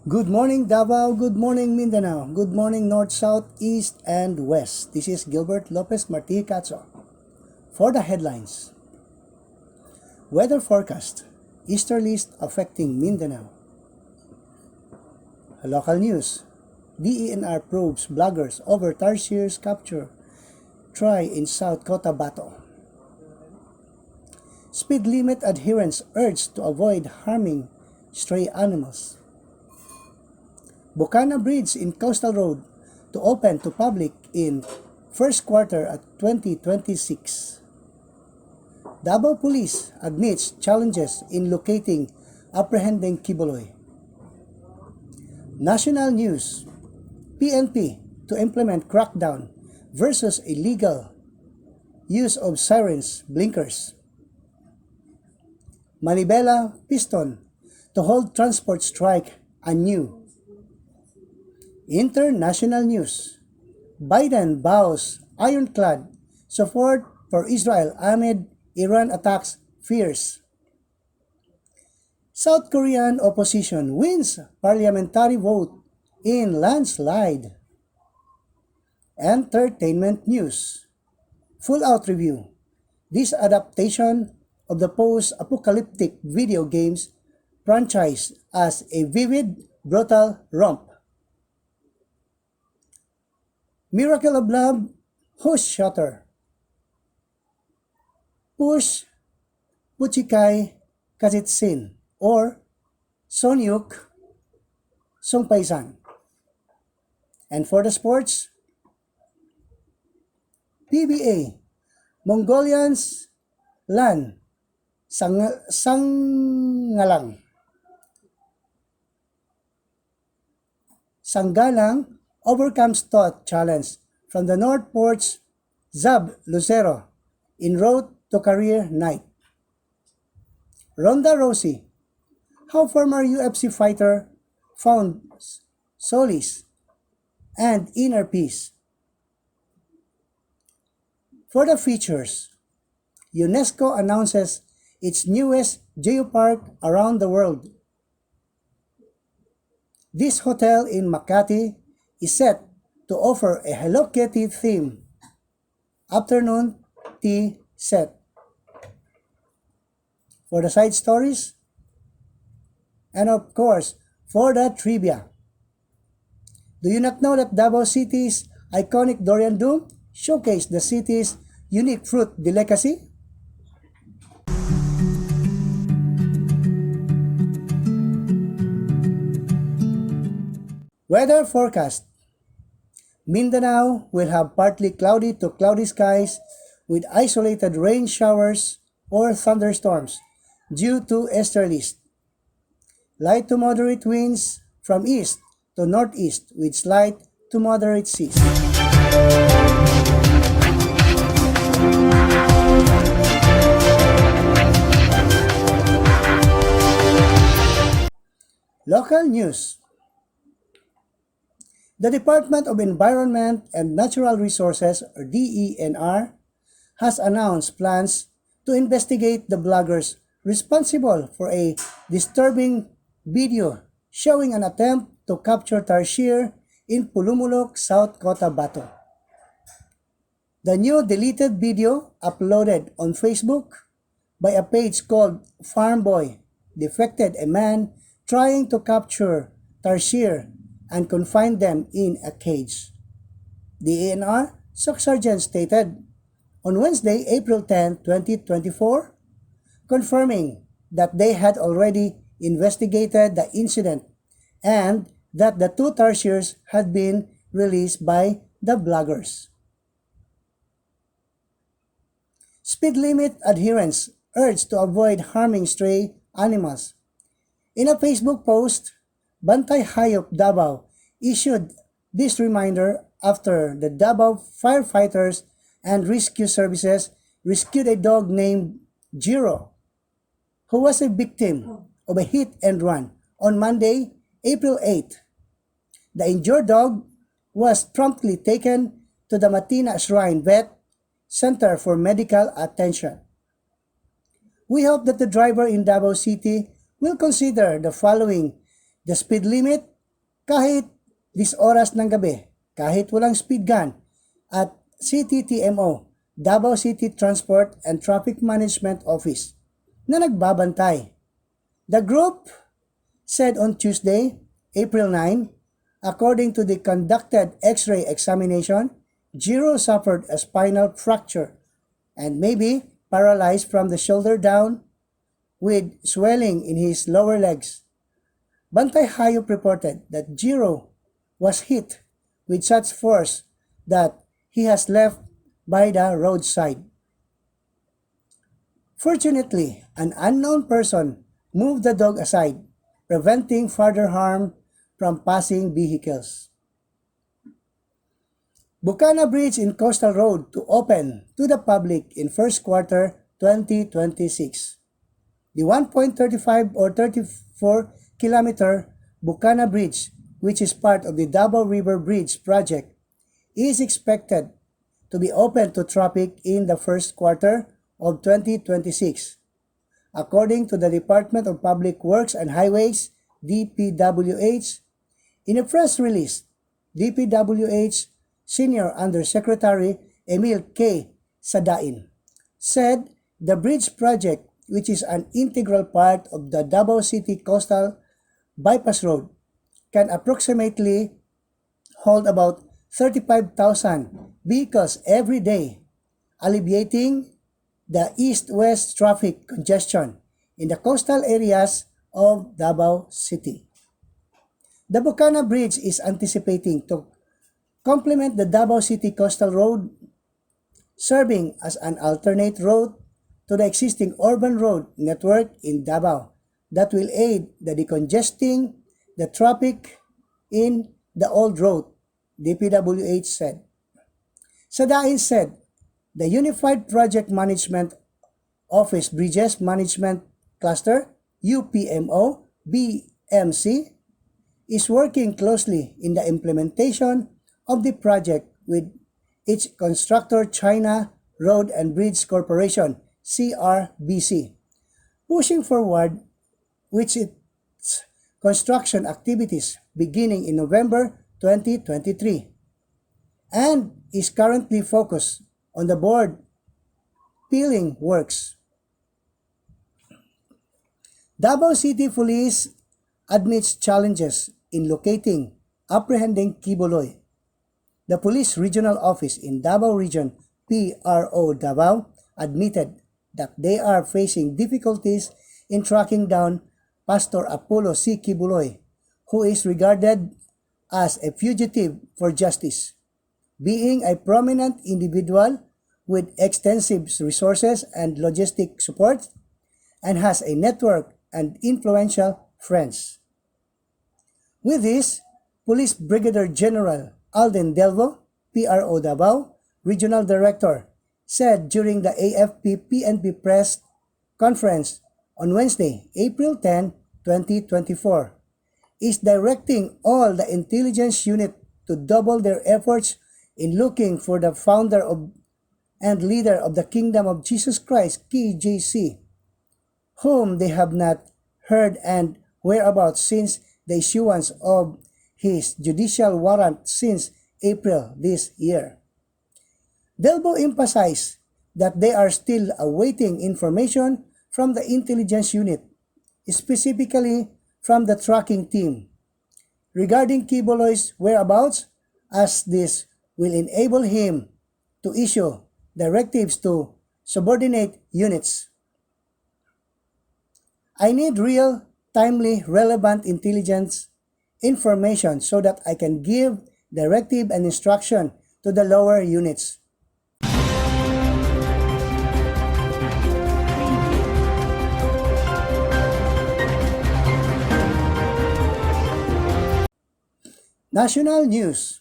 Good morning, Davao. Good morning, Mindanao. Good morning, North, South, East, and West. This is Gilbert Lopez Marti Cacho. For the headlines, weather forecast, Easter list affecting Mindanao. Local news, DENR probes bloggers over Tarsiers capture try in South Cotabato. Speed limit adherents urged to avoid harming stray animals. Bukana Bridge in Coastal Road to open to public in first quarter at 2026. Davao Police admits challenges in locating apprehending Kibuloy. National news, PNP to implement crackdown versus illegal use of sirens, blinkers. Manibela Piston to hold transport strike anew. International news, Biden vows ironclad support for Israel amid Iran attacks fears. South Korean opposition wins parliamentary vote in landslide. Entertainment news, full out review. This adaptation of the post-apocalyptic video games franchise as a vivid, brutal romp. Miracle of Love, Who's Shutter? Push Puchikai Kazitsin or Sonyuk Songpaisan. And for the sports, PBA, Mongolians Lan Sanggalang overcomes thought challenge from the North Port's Zab Lucero in road to career night. Ronda Rousey, how former UFC fighter found solace and inner peace. For the features, UNESCO announces its newest geopark around the world. This hotel in Makati is set to offer a Hello Kitty theme afternoon tea set. For the side stories, and of course, for the trivia. Do you not know that Davao City's iconic Dorian Doom showcased the city's unique fruit delicacy? Weather forecast. Mindanao will have partly cloudy to cloudy skies with isolated rain showers or thunderstorms due to easterlies. Light to moderate winds from east to northeast with slight to moderate seas. Local news. The Department of Environment and Natural Resources, or DENR, has announced plans to investigate the bloggers responsible for a disturbing video showing an attempt to capture tarsier in Pulumulok, South Cotabato. The new deleted video, uploaded on Facebook by a page called Farm Boy, depicted a man trying to capture tarsier and confine them in a cage. The ANR Sergeant stated on Wednesday, April 10, 2024, confirming that they had already investigated the incident and that the two tarsiers had been released by the bloggers. Speed limit adherents urged to avoid harming stray animals. In a Facebook post, Bantay Hayop Davao issued this reminder after the Davao firefighters and rescue services rescued a dog named Jiro, who was a victim of a hit and run on Monday, April 8. The injured dog was promptly taken to the Matina Shrine Vet Center for medical attention. We hope that the driver in Davao City will consider the following: the speed limit Kahit 10 oras ng gabi, kahit walang speed gun, at CTTMO, Davao City Transport and Traffic Management Office, na nagbabantay. The group said on Tuesday, April 9, according to the conducted X-ray examination, Jiro suffered a spinal fracture and may be paralyzed from the shoulder down with swelling in his lower legs. Bantay Hayop reported that Jiro was hit with such force that he has left by the roadside. Fortunately, an unknown person moved the dog aside, preventing further harm from passing vehicles. Bukana Bridge in Coastal Road to open to the public in first quarter 2026. The 1.35 or 34-kilometer Bukana Bridge, which is part of the Davao River Bridge project, is expected to be open to traffic in the first quarter of 2026. According to the Department of Public Works and Highways, DPWH, in a press release, DPWH Senior Undersecretary Emil K. Sadain said the bridge project, which is an integral part of the Davao City Coastal Bypass Road, can approximately hold about 35,000 vehicles every day, alleviating the east-west traffic congestion in the coastal areas of Davao City. The Bukana Bridge is anticipating to complement the Davao City Coastal Road, serving as an alternate route to the existing urban road network in Davao that will aid the decongesting the traffic in the old road, DPWH said. Sadain said the Unified Project Management Office Bridges Management Cluster, UPMO, BMC, is working closely in the implementation of the project with its constructor China Road and Bridge Corporation, CRBC, pushing forward with its construction activities beginning in November 2023 and is currently focused on the board peeling works. Davao City Police admits challenges in locating, apprehending Kibuloy. The Police Regional Office in Davao Region, PRO Davao, admitted that they are facing difficulties in tracking down Pastor Apollo C. Kibuloy, who is regarded as a fugitive for justice, being a prominent individual with extensive resources and logistic support, and has a network and influential friends. With this, Police Brigadier General Alden Delvo, PRO Davao, Regional Director, said during the AFP-PNP press conference on Wednesday, April 10, 2024, is directing all the intelligence unit to double their efforts in looking for the founder of and leader of the Kingdom of Jesus Christ, KJC, whom they have not heard and whereabouts since the issuance of his judicial warrant since April this year. Delbo emphasized that they are still awaiting information from the intelligence unit, specifically from the tracking team, regarding Kibuloy's whereabouts, as this will enable him to issue directives to subordinate units. I need real, timely, relevant intelligence information so that I can give directive and instruction to the lower units. National News.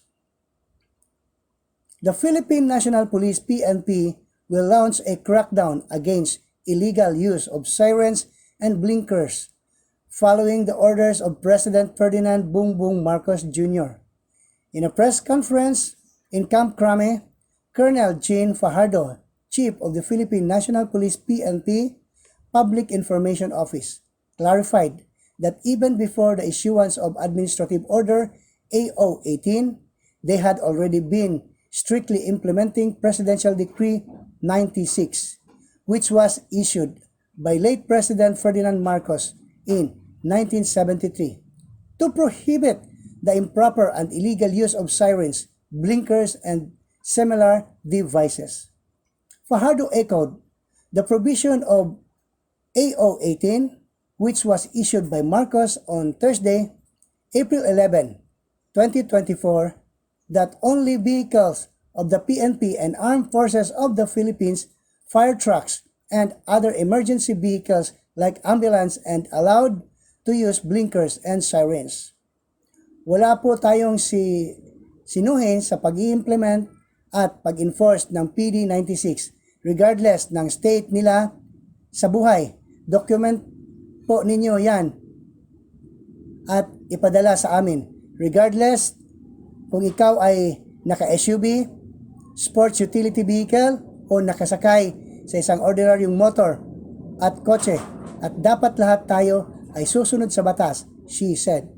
The Philippine National Police PNP will launch a crackdown against illegal use of sirens and blinkers following the orders of President Ferdinand Bongbong Marcos Jr. In a press conference in Camp Crame, Colonel Jean Fajardo, Chief of the Philippine National Police PNP Public Information Office, clarified that even before the issuance of administrative order AO-18, they had already been strictly implementing Presidential Decree 96, which was issued by late President Ferdinand Marcos in 1973 to prohibit the improper and illegal use of sirens, blinkers, and similar devices. Fajardo echoed the provision of AO-18, which was issued by Marcos on Thursday, April 11, 2024, that only vehicles of the PNP and Armed Forces of the Philippines, fire trucks, and other emergency vehicles like ambulance and allowed to use blinkers and sirens. Wala po tayong sinuhin sa pag-i-implement at pag-enforce ng PD 96 regardless ng state nila sa buhay. Document po ninyo yan at ipadala sa amin. Regardless kung ikaw ay naka-SUV, sports utility vehicle o nakasakay sa isang ordinaryong motor at kotse, at dapat lahat tayo ay susunod sa batas, she said.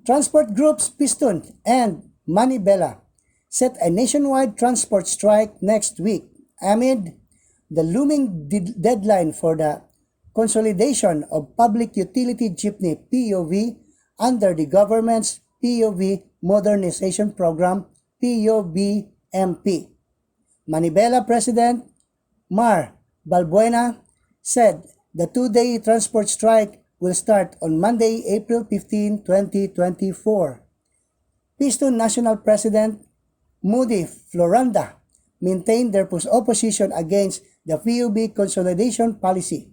Transport groups Piston and Manibela set a nationwide transport strike next week amid the looming deadline for the consolidation of public utility jeepney PUV under the government's PUV Modernization Program PUVMP. Manibela President Mar Balbuena said the two-day transport strike will start on Monday, April 15, 2024. Piston National President Moody Floranda maintained their opposition against the PUB consolidation policy,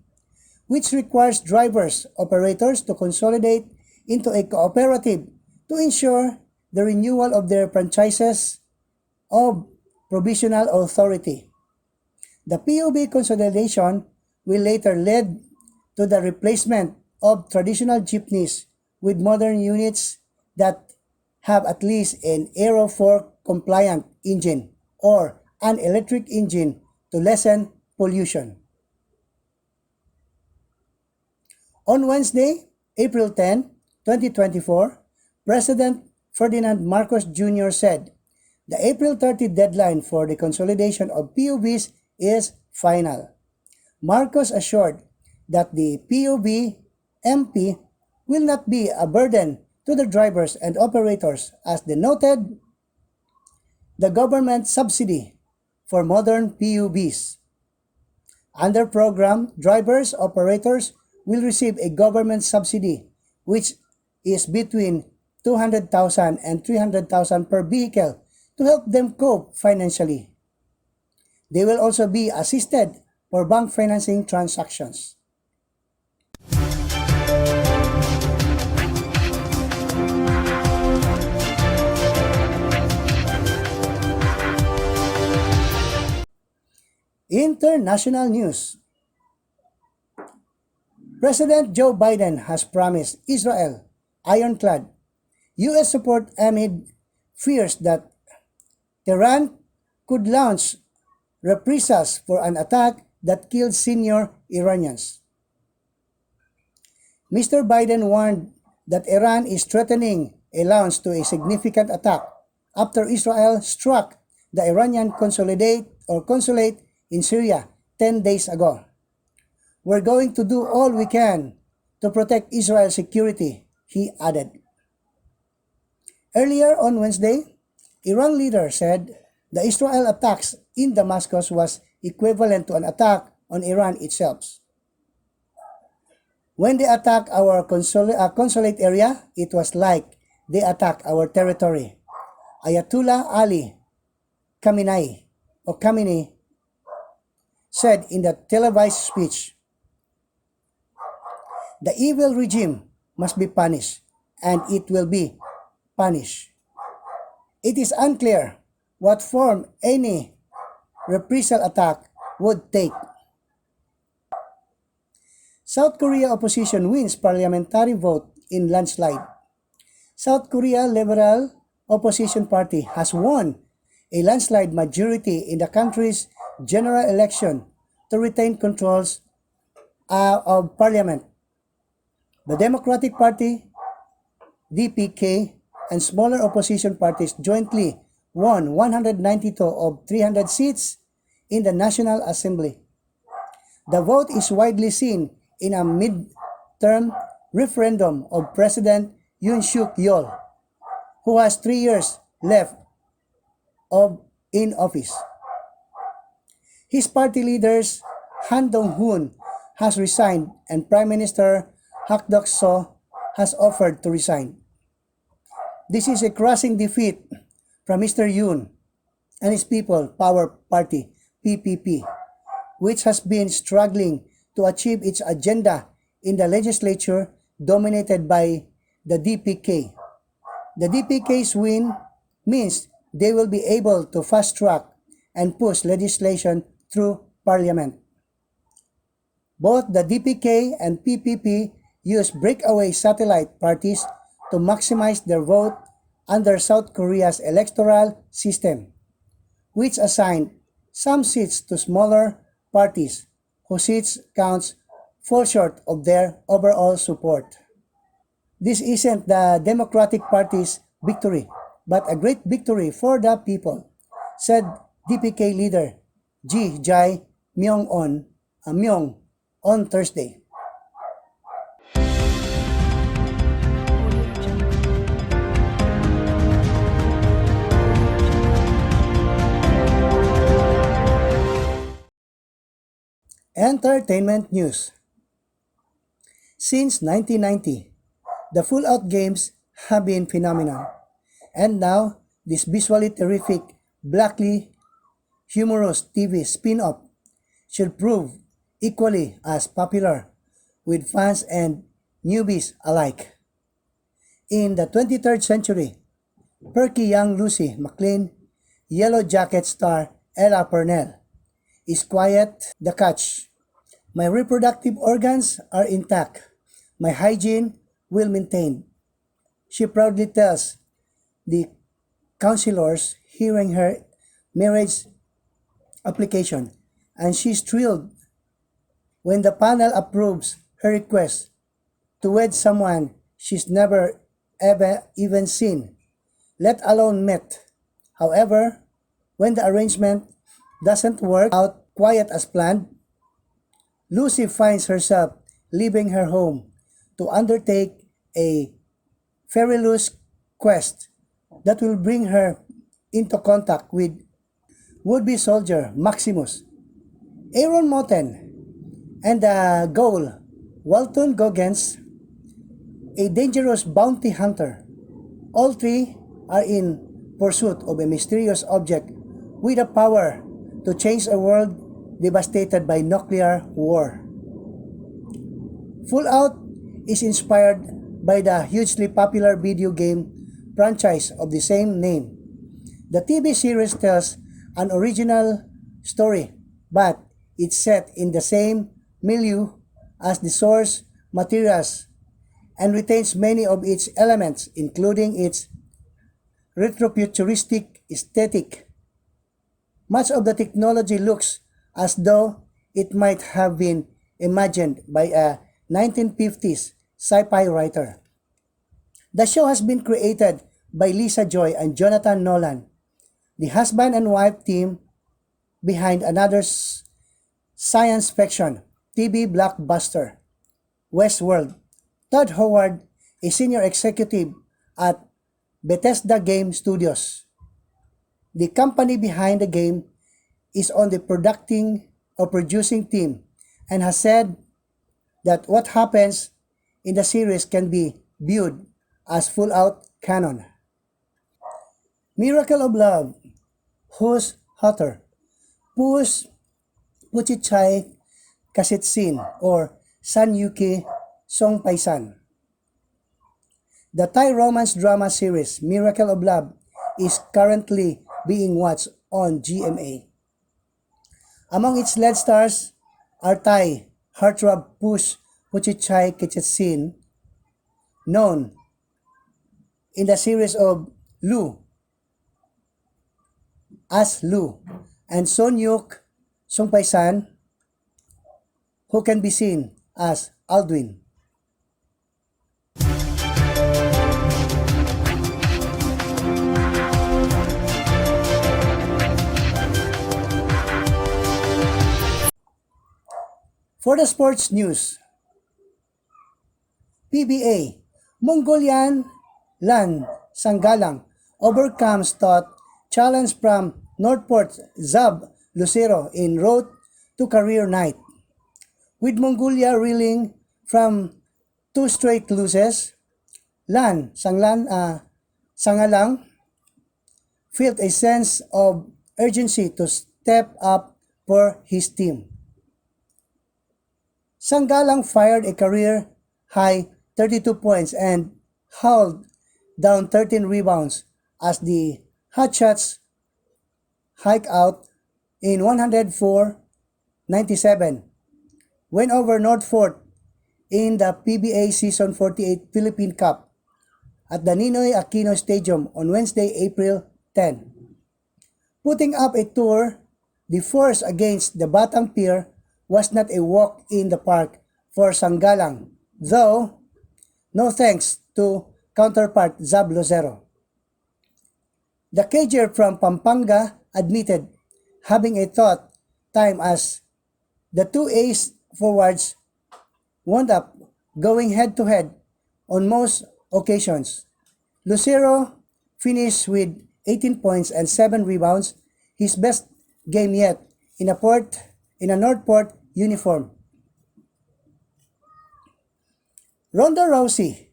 which requires drivers, operators to consolidate into a cooperative to ensure the renewal of their franchises of provisional authority. The PUB consolidation will later lead to the replacement of traditional jeepneys with modern units that have at least an Aero 4 compliant engine or an electric engine to lessen pollution. On Wednesday, April 10, 2024, President Ferdinand Marcos Jr. said the April 30 deadline for the consolidation of PUBs is final. Marcos assured that the PUB MP will not be a burden to the drivers and operators as denoted the government subsidy for modern PUBs. Under program, drivers, operators will receive a government subsidy which is between 200,000 and 300,000 per vehicle to help them cope financially. They will also be assisted for bank financing transactions. International news. President Joe Biden has promised Israel ironclad U.S. support amid fears that Tehran could launch reprisals for an attack that killed senior Iranians. Mr. Biden warned that Iran is threatening a launch to a significant attack after Israel struck the Iranian consulate in Syria 10 days ago. We're going to do all we can to protect Israel's security, he added. Earlier on Wednesday, Iran leader said the Israel attacks in Damascus was equivalent to an attack on Iran itself. When they attack our consulate area, it was like they attack our territory. Ayatollah Ali Khamenei said in the televised speech, "The evil regime must be punished, and it will be punished. It is unclear what form any reprisal attack would take." South Korea opposition wins parliamentary vote in landslide. South Korea Liberal Opposition Party has won a landslide majority in the country's general election to retain controls of parliament. The Democratic Party DPK, and smaller opposition parties jointly won 192 of 300 seats in the National Assembly. The vote is widely seen in a mid-term referendum of President Yoon Suk Yeol, who has 3 years left of in office. His party leaders Han Dong-hoon has resigned and Prime Minister Hak Dok-so has offered to resign. This is a crushing defeat from Mr. Yoon and his People Power Party (PPP), which has been struggling to achieve its agenda in the legislature dominated by the DPK. The DPK's win means they will be able to fast track and push legislation through parliament. Both the DPK and PPP use breakaway satellite parties to maximize their vote under South Korea's electoral system, which assigned some seats to smaller parties whose seats counts fall short of their overall support. This isn't the Democratic Party's victory, but a great victory for the people, said DPK leader Ji Jae Myong on Thursday. Entertainment news. Since 1990, the Full Out games have been phenomenal. And now, this visually terrific, blackly humorous TV spin-off should prove equally as popular with fans and newbies alike. In the 23rd century, perky young Lucy McLean, Yellow Jacket star Ella Purnell, is quiet the catch. My reproductive organs are intact. My hygiene will maintained. She proudly tells the counselors hearing her marriage application, and she's thrilled when the panel approves her request to wed someone she's never ever even seen, let alone met. However, when the arrangement doesn't work out quite as planned, Lucy finds herself leaving her home to undertake a perilous quest that will bring her into contact with would-be soldier Maximus, Aaron Moten, and the goal, Walton Goggins, a dangerous bounty hunter. All three are in pursuit of a mysterious object with the power to change a world devastated by nuclear war. Full Out is inspired by the hugely popular video game franchise of the same name. The TV series tells an original story, but it's set in the same milieu as the source materials and retains many of its elements, including its retrofuturistic aesthetic. Much of the technology looks as though it might have been imagined by a 1950s sci-fi writer. The show has been created by Lisa Joy and Jonathan Nolan, the husband and wife team behind another science fiction TV blockbuster, Westworld. Todd Howard, a senior executive at Bethesda Game Studios, the company behind the game, is on the producing team and has said that what happens in the series can be viewed as full out canon. Miracle of Love, whose author, Pus Puchichay Kasitsin or San Yuki Songpaisan. The Thai romance drama series Miracle of Love is currently being watched on GMA. Among its lead stars are Thai heartthrob Pus Puchichay Kasitsin, known in the series of Lu as Lu, and Sonyuk Songpaisan, who can be seen as Aldwin. For the sports news, PBA, Mongolian Lan Sanggalang overcomes thought challenge from Northport Zab Lucero in road to career night. With Mongolia reeling from two straight losses, Sangalang felt a sense of urgency to step up for his team. Sanggalang fired a career high 32 points and hauled down 13 rebounds as the Hotshots hike out in 104-97 win over North Fort in the PBA Season 48 Philippine Cup at the Ninoy Aquino Stadium on Wednesday, April 10. Putting up a tour, the force against the Batang Pier was not a walk in the park for Sanggalang, though no thanks to counterpart Zab Lucero. The cager from Pampanga admitted having a thought time as the two ace forwards wound up going head-to-head on most occasions. Lucero finished with 18 points and 7 rebounds, his best game yet in a Northport uniform. Ronda Rousey,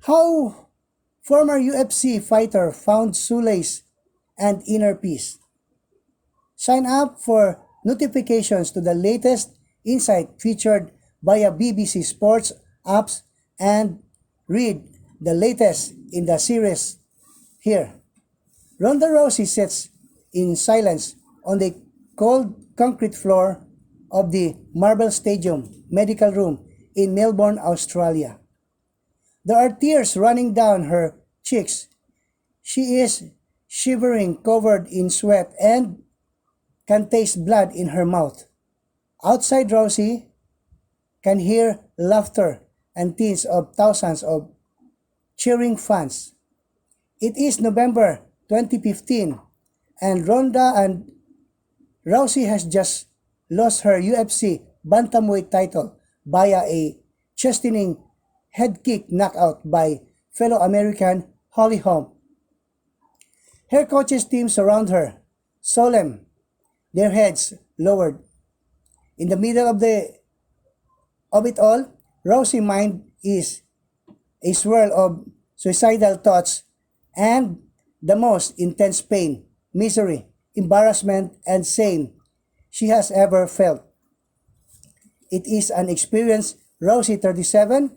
how former UFC fighter found solace and inner peace. Sign up for notifications to the latest insight featured via BBC Sports apps and read the latest in the series here. Ronda Rousey sits in silence on the cold concrete floor of the Marble Stadium medical room in Melbourne, Australia. There are tears running down her cheeks. She is shivering, covered in sweat, and can taste blood in her mouth. Outside, Rousey can hear laughter and tints of thousands of cheering fans. It is November 2015, and Ronda and Rousey has just lost her UFC bantamweight title via a chastening head kick knockout by fellow American Holly Holm. Her coach's team surround her, solemn, their heads lowered. In the middle of it all, Rousey's mind is a swirl of suicidal thoughts and the most intense pain, misery, embarrassment, and shame she has ever felt. It is an experience Rousey 37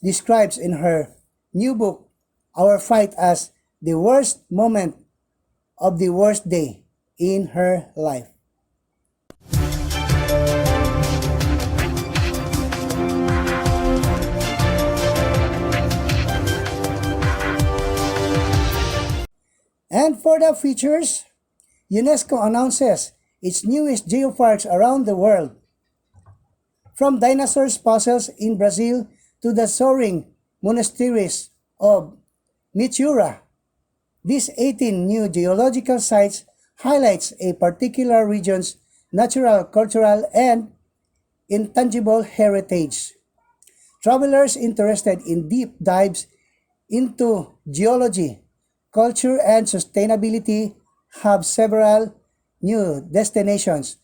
describes in her new book, Our Fight, as the worst moment of the worst day in her life. And for the features, UNESCO announces its newest geoparks around the world. From dinosaurs fossils in Brazil to the soaring monasteries of Mitura, these 18 new geological sites highlights a particular region's natural, cultural, and intangible heritage. Travelers interested in deep dives into geology, culture, and sustainability have several new destinations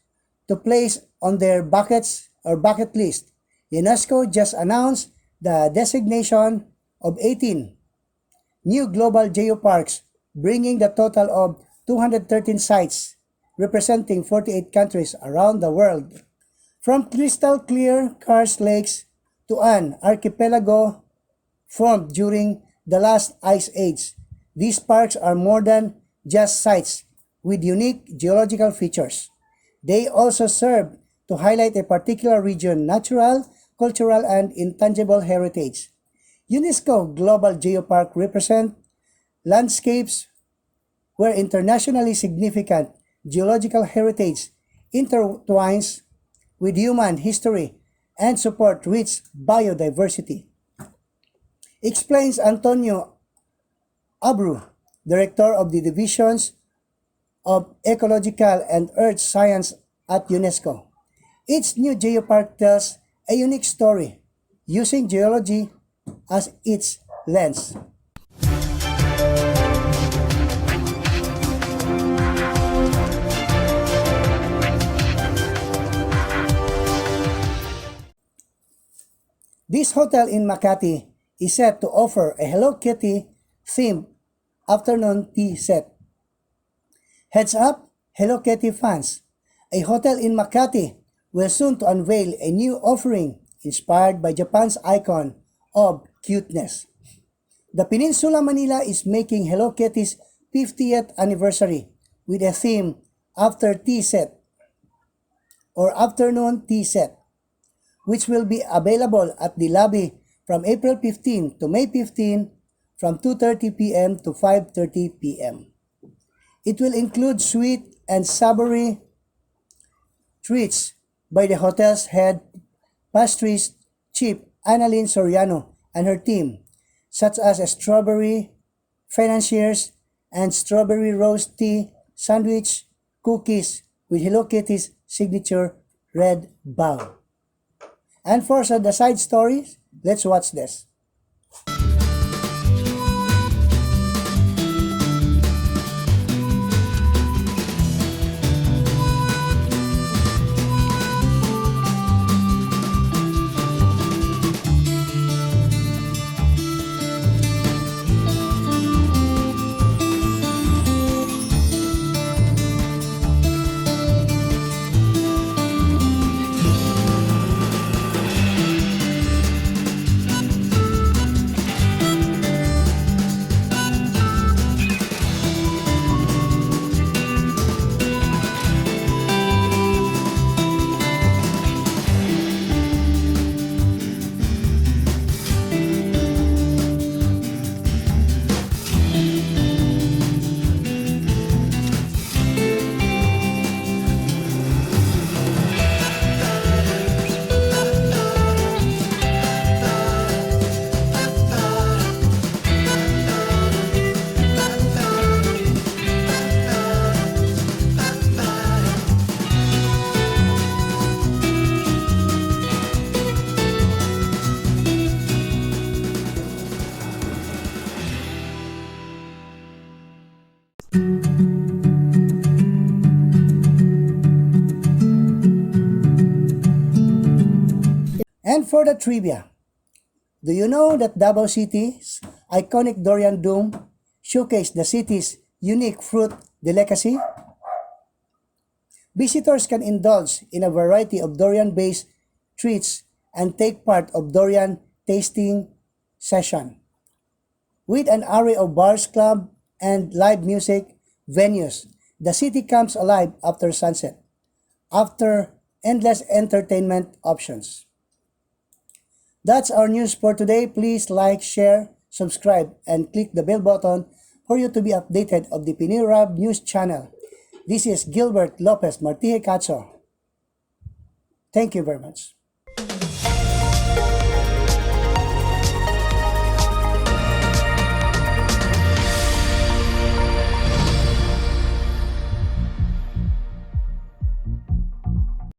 to place on their bucket list. UNESCO just announced the designation of 18 new global geoparks, bringing the total of 213 sites representing 48 countries around the world. From crystal clear karst lakes to an archipelago formed during the last ice age, these parks are more than just sites with unique geological features. They also serve to highlight a particular region's natural, cultural, and intangible heritage. UNESCO Global Geopark represent landscapes where internationally significant geological heritage intertwines with human history and support rich biodiversity, explains Antonio Abreu, Director of the Divisions of Ecological and Earth Science at UNESCO. Each new geopark tells a unique story, using geology as its lens. This hotel in Makati is set to offer a Hello Kitty themed afternoon tea set. Heads up, Hello Kitty fans! A hotel in Makati will soon to unveil a new offering inspired by Japan's icon of cuteness. The Peninsula Manila is making Hello Kitty's 50th anniversary with a theme after tea set or afternoon tea set, which will be available at the lobby from April 15 to May 15 from 2:30 p.m. to 5:30 p.m. It will include sweet and savory treats by the hotel's head pastries chief Annalyn Soriano and her team, such as a strawberry financiers and strawberry rose tea sandwich cookies with Hello Kitty's signature red bow. And for the side stories, let's watch this. And for the trivia, do you know that Davao City's iconic Dorian Dome showcased the city's unique fruit delicacy? Visitors can indulge in a variety of durian-based treats and take part of durian tasting session with an array of bars, club, and live music venues. The city comes alive after sunset, after endless entertainment options. That's our news for today. Please like, share, subscribe, and click the bell button for you to be updated of the Pinoy Rab News channel. This is Gilbert Lopez Martije Cacho. Thank you very much.